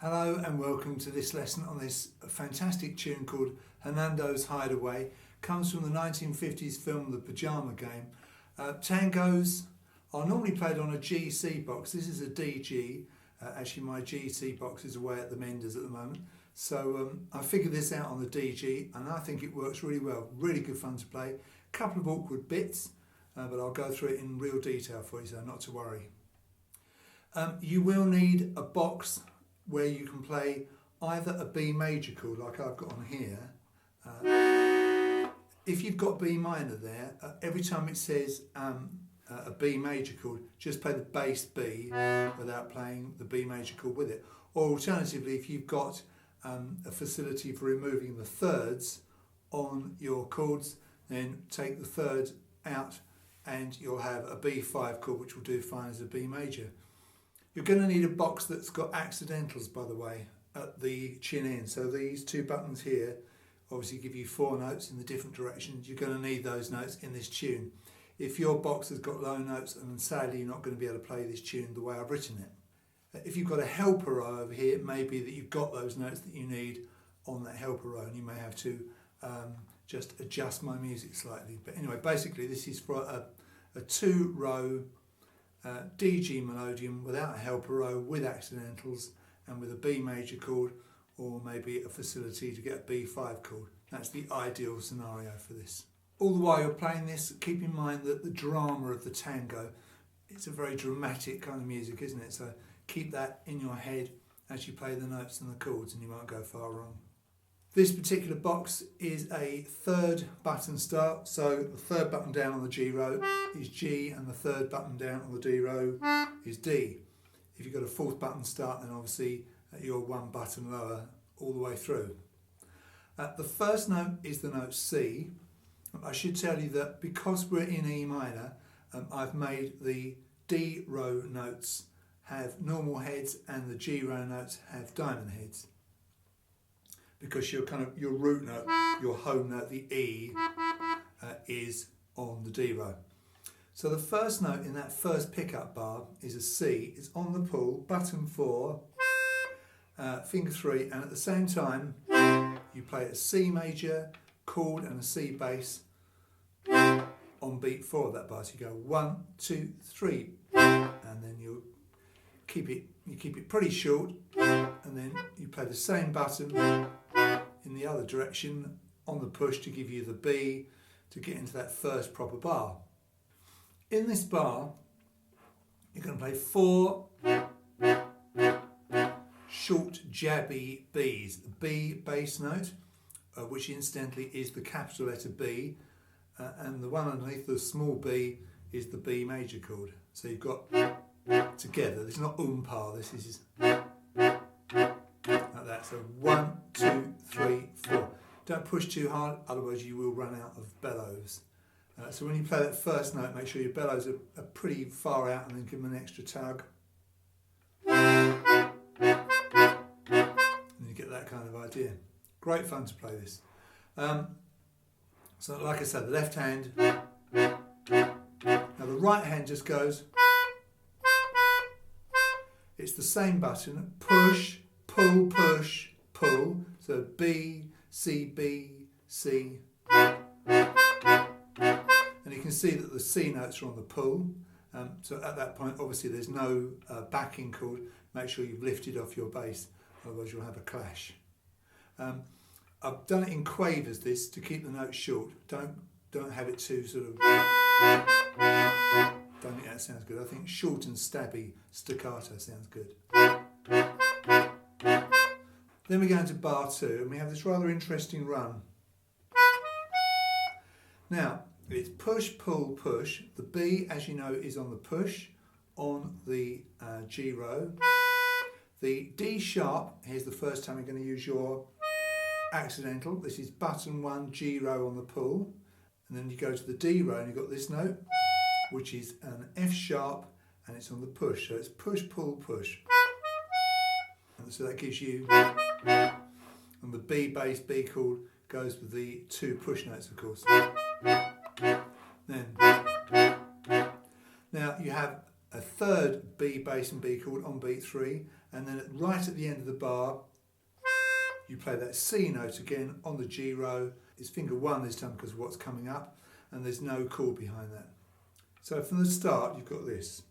Hello and welcome to this lesson on this fantastic tune called Hernando's Hideaway. Comes from the 1950s film The Pyjama Game. Tangos are normally played on a G/C box. This is a DG. Actually my G/C box is away at the Menders at the moment. So I figured this out on the DG and I think it works really well. Really good fun to play. Couple of awkward bits, but I'll go through it in real detail for you, so not to worry. You will need a box where you can play either a B major chord like I've got on here. If you've got B minor there, every time it says a B major chord, just play the bass B without playing the B major chord with it. Or alternatively, if you've got a facility for removing the thirds on your chords, then take the thirds out and you'll have a B5 chord which will do fine as a B major. You're going to need a box that's got accidentals, by the way, at the chin end. So these two buttons here obviously give you 4 notes in the different directions. You're going to need those notes in this tune. If your box has got low notes, and sadly you're not going to be able to play this tune the way I've written it. If you've got a helper row over here, it may be that you've got those notes that you need on that helper row, and you may have to just adjust my music slightly. But anyway, basically this is for a 2-row DG Melodeon without a helper row, with accidentals and with a B major chord, or maybe a facility to get a B5 chord. That's the ideal scenario for this. All the while you're playing this, keep in mind that the drama of the tango, it's a very dramatic kind of music, isn't it? So keep that in your head as you play the notes and the chords, and you won't go far wrong. This particular box is a 3rd button start, so the 3rd button down on the G row is G and the 3rd button down on the D row is D. If you've got a 4th button start, then obviously you're 1 button lower all the way through. The first note is the note C. I should tell you that because we're in E minor, I've made the D row notes have normal heads and the G row notes have diamond heads. Because your root note, your home note, the E, is on the D row. So the first note in that first pickup bar is a C. It's on the pull, button 4, finger 3, and at the same time you play a C major chord and a C bass on beat 4 of that bar. So you go 1, 2, 3, and then you keep it pretty short, and then you play the same button in the other direction on the push to give you the B to get into that first proper bar. In this bar, you're going to play 4 short jabby Bs. The B bass note, which incidentally is the capital letter B, and the one underneath, the small b, is the B major chord. So you've got together, this is not par, this is like that. So 1, 2, 3, 4. Don't push too hard, otherwise you will run out of bellows. So when you play that first note, make sure your bellows are pretty far out, and then give them an extra tug. And you get that kind of idea. Great fun to play this. So like I said, the left hand. Now the right hand just goes. It's the same button, push, pull, push, pull. So B, C, B, C. And you can see that the C notes are on the pull. So at that point, obviously there's no backing chord. Make sure you've lifted off your bass, otherwise you'll have a clash. I've done it in quavers, this, to keep the notes short. Don't have it too sort of... Don't think that sounds good. I think short and stabby staccato sounds good. Then we go into bar 2 and we have this rather interesting run. Now, it's push, pull, push. The B, as you know, is on the push on the G row. The D sharp, here's the first time you're going to use your accidental. This is button 1, G row on the pull. And then you go to the D row and you've got this note, which is an F sharp, and it's on the push. So it's push, pull, push. And so that gives you, and the B bass, B chord goes with the 2 push notes, of course. Then, now you have a third B bass and B chord on beat 3, and then right at the end of the bar, you play that C note again on the G row. It's finger 1 this time because of what's coming up, and there's no chord behind that. So from the start, you've got this.